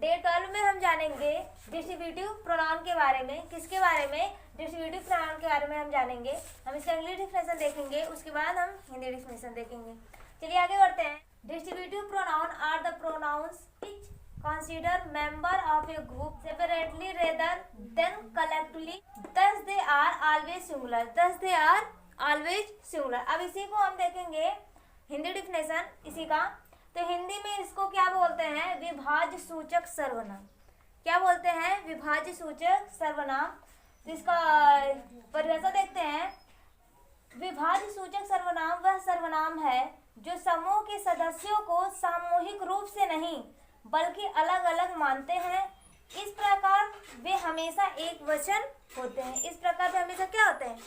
Day 12 में हम जानेंगे डिस्ट्रीब्यूटिव प्रोनाउन के बारे में। किसके बारे में? डिस्ट्रीब्यूटिव प्रोनाउन के बारे में हम जानेंगे। हम इसका इंग्लिश डिफिनेशन देखेंगे, उसके बाद हम हिंदी डिफिनेशन देखेंगे। चलिए आगे बढ़ते हैं। Distributive pronoun are the pronouns which consider member of a group separately rather than collectively, thus they are always singular, thus they are always singular। अब इसी को हम देखेंगे हिंदी डिफिनेशन इसी का। तो हिंदी में इसको क्या बोलते हैं? विभाज्य सूचक सर्वनाम। क्या बोलते हैं? विभाज्य सूचक सर्वनाम। तो इसका परिभाषा देखते हैं। विभाज्य सूचक सर्वनाम वह सर्वनाम है जो समूह के सदस्यों को सामूहिक रूप से नहीं बल्कि अलग अलग मानते हैं। इस प्रकार वे हमेशा एक वचन होते हैं। इस प्रकार वे हमेशा क्या होते हैं?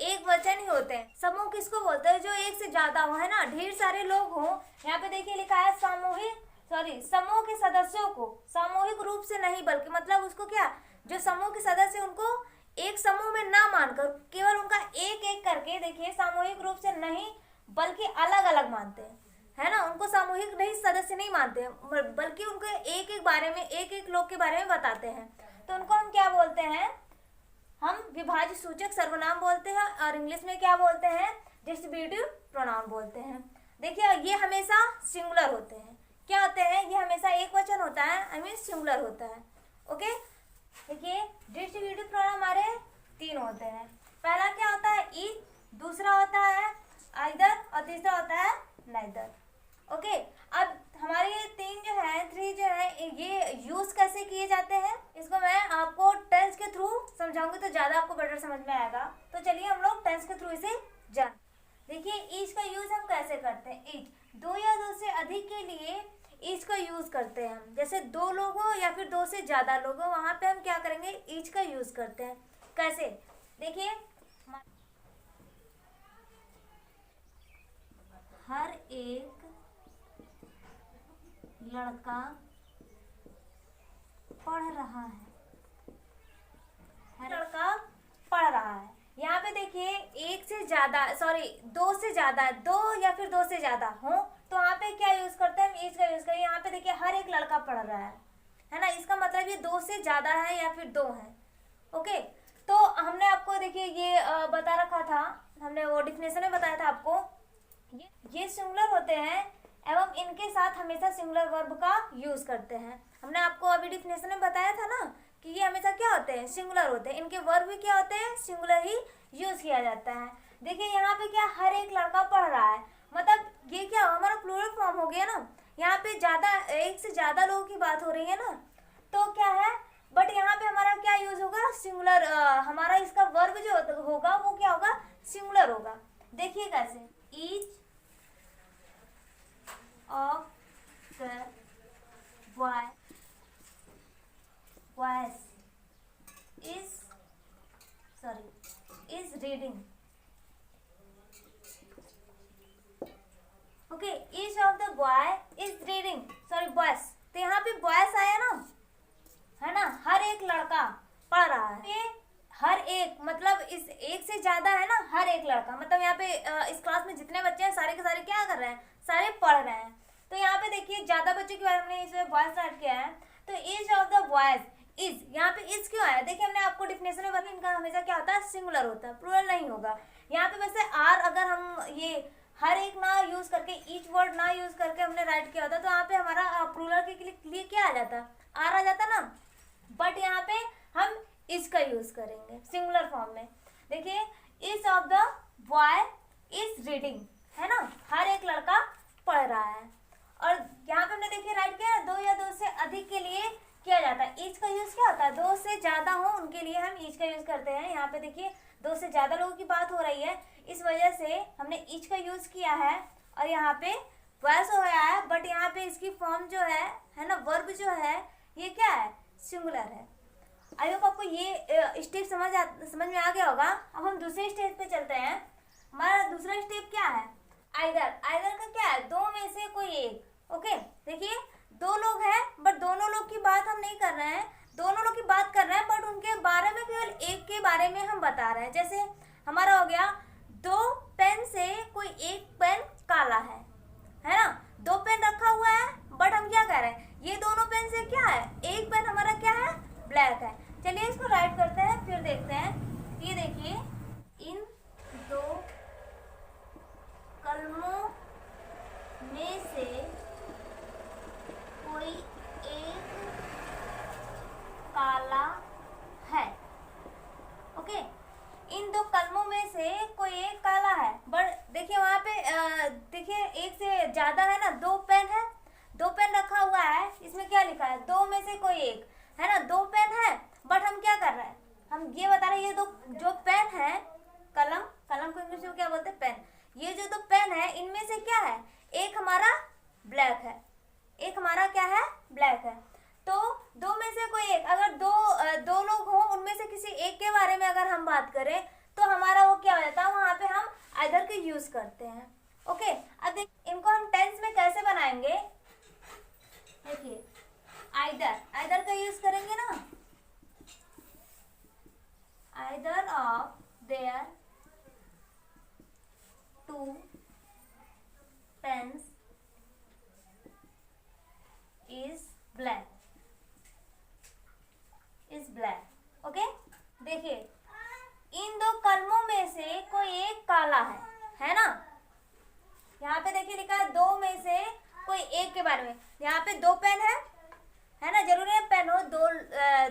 एक वचन ही होते हैं। समूह किसको बोलते हैं? जो एक से ज्यादा हो, है ना, ढेर सारे लोग हों। यहाँ पे देखिए लिखा है समूह के सदस्यों को सामूहिक रूप से नहीं बल्कि, मतलब उसको क्या, जो समूह के सदस्य उनको एक समूह में ना मानकर केवल उनका एक एक करके, देखिए, सामूहिक रूप से नहीं बल्कि अलग अलग मानते हैं, है ना। उनको सामूहिक नहीं सदस्य नहीं मानते हैं, बल्कि उनको एक एक बारे में, एक एक लोग के बारे में बताते हैं। तो उनको हम क्या बोलते हैं? हम विभाज्य सूचक सर्वनाम बोलते हैं। और इंग्लिश में क्या बोलते हैं? डिस्ट्रीब्यूटिव प्रोनाउन बोलते हैं। देखिए ये हमेशा सिंगुलर होते हैं। क्या होते हैं? ये हमेशा एक वचन होता है, आई मीन सिंगुलर होता है। ओके, देखिए डिस्ट्रीब्यूटिव प्रोनाउन हमारे 3 होते हैं। पहला क्या होता है? ईच, दूसरा होता है आइदर और तीसरा होता है नाइदर। ओके, अब हमारे ये 3 जो है, 3 जो है, ये यूज कैसे किए जाते हैं इसको मैं आपको टेंस के थ्रू समझाऊंगी तो ज्यादा आपको बेटर समझ में आएगा। तो चलिए हम लोग टेंस के थ्रू इसे जान। देखिए ईच का यूज हम कैसे करते हैं? ईच, 2 या 2 से अधिक के लिए ईच का यूज करते हैं हम। जैसे 2 लोग हो या फिर 2 से ज्यादा लोग हो, वहां पे हम क्या करेंगे? ईच का यूज करते हैं। कैसे? देखिए, हर एक लड़का पढ़ रहा है, हर लड़का पढ़ रहा है। यहाँ पे देखिए 1 से ज्यादा, सॉरी 2 से ज्यादा है, 2 या फिर 2 से ज्यादा हो तो वहाँ पे क्या यूज करते हैं? हम ईच का यूज करेंगे। यहाँ पे देखिए हर एक लड़का पढ़ रहा है ना। इसका मतलब ये 2 से ज्यादा है या फिर 2 है। ओके, तो हमने आपको देखिए ये बता रखा था, हमने वो डिफिनेशन में बताया था आपको। ये सिंगुलर होते हैं एवं इनके साथ हमेशा सिंगुलर वर्ब का यूज करते हैं। हमने आपको अभी डिफिनेशन में बताया था ना कि ये हमेशा क्या होते हैं? सिंगुलर होते हैं। इनके वर्ब भी क्या होते हैं? सिंगुलर ही यूज किया जाता है। देखिए यहाँ पे क्या, हर एक लड़का पढ़ रहा है, मतलब ये क्या हमारा प्लूरल फॉर्म हो गया ना। यहाँ पे ज्यादा, एक से ज्यादा लोगों की बात हो रही है ना, तो क्या है, बट यहाँ पे हमारा क्या यूज होगा? सिंगुलर। हमारा इसका वर्ब जो होगा वो क्या होगा? सिंगुलर होगा। देखिए कैसे, each of the boys is reading। Okay, each of the boy is reading, sorry boys, तो यहाँ पे boys आया ना, है ना। हर एक लड़का पढ़ रहा है। ये हर एक मतलब इस एक से ज्यादा है ना, हर एक लड़का, मतलब यहाँ पे इस क्लास में जितने बच्चे हैं सारे के सारे क्या कर रहे हैं? सारे पढ़ रहे हैं। तो यहाँ पे देखिए ज्यादा बच्चों के बारे में इसमें बॉयज ऐड किया है। तो each of the boys is, यहाँ पे इज क्यों आया? देखिए हमने आपको डिफिनेशन में बताया इनका हमेशा क्या होता है? सिंगुलर होता है, प्लूरल नहीं होगा। यहाँ पे वैसे आर, अगर हम ये हर एक ना यूज करके, ईच वर्ड ना यूज करके हमने राइट किया होता तो यहाँ पे हमारा प्लूरल के लिए क्या आ जाता? आर आ जाता ना। बट यहाँ पे हम इसका यूज करेंगे सिंगुलर फॉर्म में। देखिए each of the boy is reading, है ना, हर एक लड़का पढ़ रहा है। और यहाँ पे हमने देखिए राइट किया, 2 या 2 से अधिक के लिए किया जाता है। ईच का यूज क्या होता है? 2 से ज्यादा हो उनके लिए हम ईच का यूज करते हैं। यहाँ पे देखिए 2 से ज्यादा लोगों की बात हो रही है, इस वजह से हमने ईच का यूज किया है। और यहाँ पे वॉइस हो गया है, बट यहाँ पे इसकी फॉर्म जो है ना, वर्ब जो है, ये क्या है? सिंगुलर है। आई होप आपको ये स्टेप समझ में आ गया होगा। अब हम दूसरे स्टेप पे चलते हैं। हमारा दूसरा स्टेप क्या है? आइदर। आइदर का क्या है? 2 में से कोई एक। ओके, देखिए 2 लोग हैं बट दोनों लोग की बात हम नहीं कर रहे हैं, दोनों लोग की बात कर रहे हैं बट उनके बारे में केवल एक के बारे में हम बता रहे हैं। जैसे हमारा हो गया, 2 पेन से कोई एक पेन काला है ना। 2 पेन रखा हुआ है बट हम क्या कह रहे हैं? ये दोनों पेन से क्या है? ज्यादा है ना, 2 पेन है, 2 पेन रखा हुआ है, इसमें क्या लिखा है, 2 में से कोई एक, है ना, 2 पेन है, बट हम क्या कर रहे हैं, हम ये बता रहे हैं ये दो जो पेन है, कलम, कलम को इंग्लिश में क्या बोलते हैं, पेन, ये जो 2 पेन है इनमें से क्या है, एक हमारा ब्लैक है, एक हमारा क्या है, ब्लैक है। तो 2 में से कोई एक, अगर दो लोग हों, उनमें से किसी एक के बारे में अगर हम बात करें तो हमारा वो क्या हो जाता है, वहां पे हम आइदर का यूज करते हैं। ओके, अब देख इनको हम टेंस में कैसे बनाएंगे, देखिए आइदर का यूज करेंगे ना, either of their 2 pens is black, okay. देखिए इन 2 कलमों में से कोई एक काला है ना, यहाँ पे देखिए लिखा है 2 में से कोई एक के बारे में, यहाँ पे 2 पेन है ना, जरूरी है पेन हो,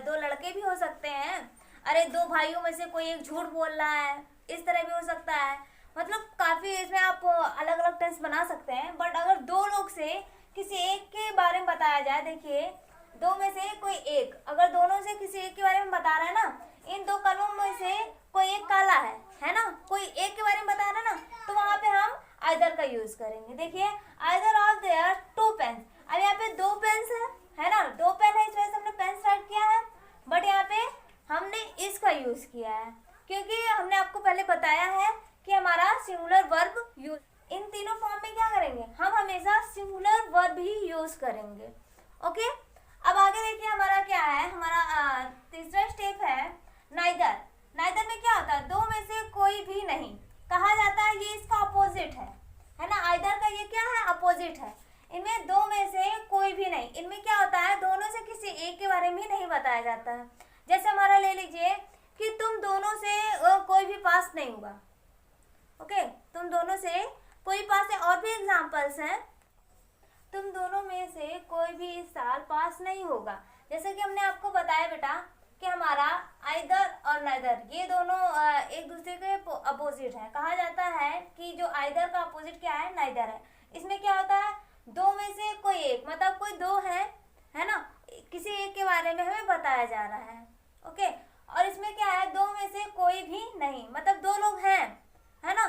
दो लड़के भी हो सकते हैं, अरे 2 भाइयों में से कोई एक झूठ बोल रहा है, इस तरह भी हो सकता है, मतलब काफी इसमें आप अलग अलग टेंस बना सकते हैं। बट अगर 2 लोग से किसी एक के बारे में बताया जाए, देखिए 2 में से कोई एक, अगर दोनों से किसी एक के बारे में बता रहा है ना, इन 2 कलमों में से कोई एक काला है ना, कोई एक के बारे में बता रहा है ना, तो वहां पे हम आइदर का यूज करेंगे। देखिए आइदर ऑफ देयर 2 पेन्स, अब यहाँ पे 2 पेन्स है ना, 2 पेन है, इस वजह से हमने पेन स्टार्ट किया है, बट यहाँ पे हमने इसका यूज किया है क्योंकि हमने आपको पहले बताया है कि हमारा सिंगुलर वर्ब यूज, इन तीनों फॉर्म में क्या करेंगे, हम हमेशा सिंगुलर वर्ब ही यूज करेंगे। ओके, अब आगे देखिए हमारा क्या है, हमारा तीसरा स्टेप है नाइदर। नाइदर में क्या होता है, 2 में से कोई भी नहीं, कहा जाता है ये इसका अपोजिट है ना, आइदर का ये क्या है, अपोजिट है, इनमें 2 में से कोई भी नहीं, इनमें क्या होता है, दोनों से किसी एक के बारे में नहीं बताया जाता है। जैसे हमारा ले लीजिए कि तुम दोनों से कोई भी पास नहीं हुआ, ओके, तुम दोनों से कोई पास है, और भी एग्जाम्पल्स हैं, तुम दोनों में से कोई भी इस साल पास नहीं होगा, जैसे कि हमने आपको बताया बेटा कि हमारा आइदर और नाइदर ये दोनों एक दूसरे के अपोजिट है, कहा जाता है कि जो आइदर का अपोजिट क्या है, नाइदर है। इसमें क्या होता है, 2 में से कोई एक, मतलब कोई 2 है ना, किसी एक के बारे में हमें बताया जा रहा है, ओके, और इसमें क्या है, 2 में से कोई भी नहीं, मतलब 2 लोग हैं, है ना,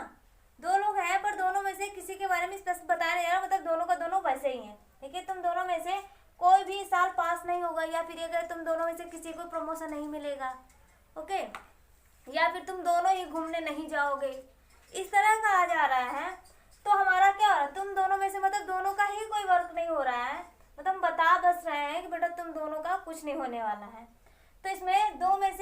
2 लोग हैं पर दोनों में से किसी के बारे में स्पष्ट बताया नहीं जा रहा, मतलब दोनों का दोनों वैसे ही हैं। देखिए तुम दोनों में से कोई भी साल पास नहीं होगा, या फिर अगर तुम दोनों में से किसी को प्रमोशन नहीं मिलेगा, ओके, या फिर तुम दोनों ही घूमने नहीं जाओगे, इस तरह कहा जा रहा है। तो हमारा क्या हो रहा है, तुम दोनों में से मतलब दोनों का ही कोई वर्क नहीं हो रहा है, मतलब हम बता बस रहे हैं कि बेटा तुम दोनों का कुछ नहीं होने वाला है। तो इसमें 2 में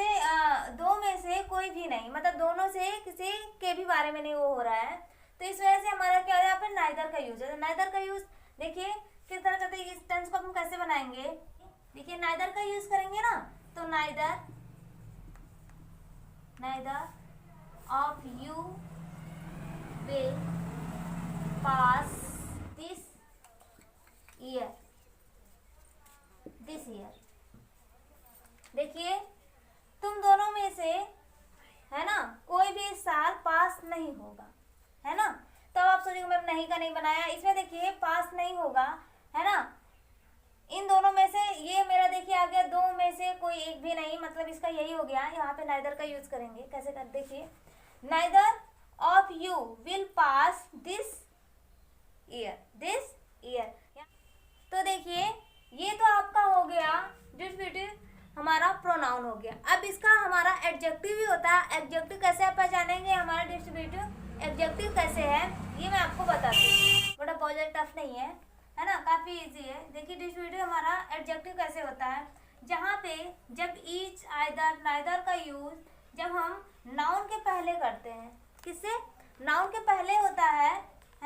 से कोई भी नहीं, मतलब दोनों से किसी के भी बारे में नहीं वो हो रहा है, तो इस वजह से हमारा क्या है, यहाँ पे नाइदर का यूज है। नाइदर का यूज देखिए किस तरह करते हैं, इस टेंस को हम कैसे बनाएंगे, देखिए नाइदर का यूज करेंगे ना, तो neither of you will pass this year, देखिए तुम दोनों में से है ना कोई भी साल पास नहीं होगा, है ना, तो आप सोचेंगे मैं नहीं का नहीं बनाया, इसमें देखिए पास नहीं होगा, है ना, इन दोनों में से ये मेरा देखिए आ गया, 2 में से कोई एक भी नहीं, मतलब इसका यही हो गया, यहाँ पे नाइदर का यूज करेंगे, कैसे कर, देखिए neither of you will pass this year, तो देखिए ये तो आपका हो गया डिस्ट्रीब्यूटिव, हमारा प्रोनाउन हो गया। अब इसका हमारा एडजेक्टिव भी होता है, एडजेक्टिव कैसे आप पहचानेंगे, हमारा डिस्ट्रीब्यूटिव एडजेक्टिव कैसे है ये मैं आपको बताती हूँ, बड़ा बहुत ज़्यादा टफ नहीं है ना, काफ़ी इजी है। देखिए डिस्ट्रीब्यूटिव हमारा एडजेक्टिव कैसे होता है, जहाँ पे जब ईच, आइदर, नाइदर का यूज जब हम नाउन के पहले करते हैं, किससे, नाउन के पहले होता है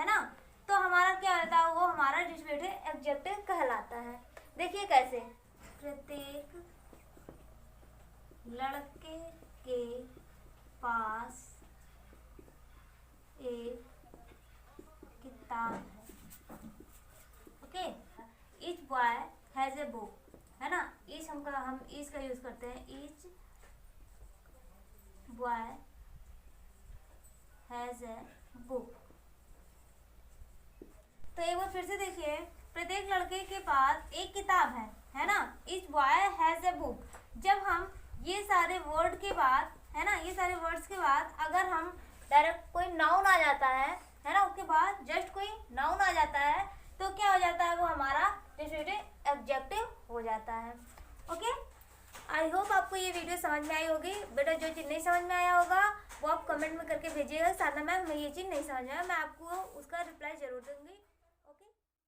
ना, तो हमारा क्या होता है, वो हमारा डिस्ट्रीब्यूटिव एडजेक्टिव कहलाता है। देखिए कैसे, प्रत्येक लड़के के पास एक किताब है, okay, each boy has a book, है ना, ईच हम ईच का यूज करते हैं, each boy has a book. तो एक बार फिर से देखिए, प्रत्येक लड़के के पास एक किताब है ना, each boy has a book. जब हम ये सारे वर्ड के बाद, है ना, ये सारे वर्ड्स के बाद अगर हम डायरेक्ट कोई नाउन आ जाता है ना, उसके बाद जस्ट कोई नाउन आ जाता है, तो क्या हो जाता है, वो हमारा डिस्क्रिप्टिव एडजेक्टिव हो जाता है। ओके, आई होप आपको ये वीडियो समझ में आई होगी। बेटा जो चीज़ नहीं समझ में आया होगा वो आप कमेंट में करके भेजिएगा, साधना मैम हमें ये चीज़ नहीं समझ में आया, मैं आपको उसका रिप्लाई जरूर दूंगी।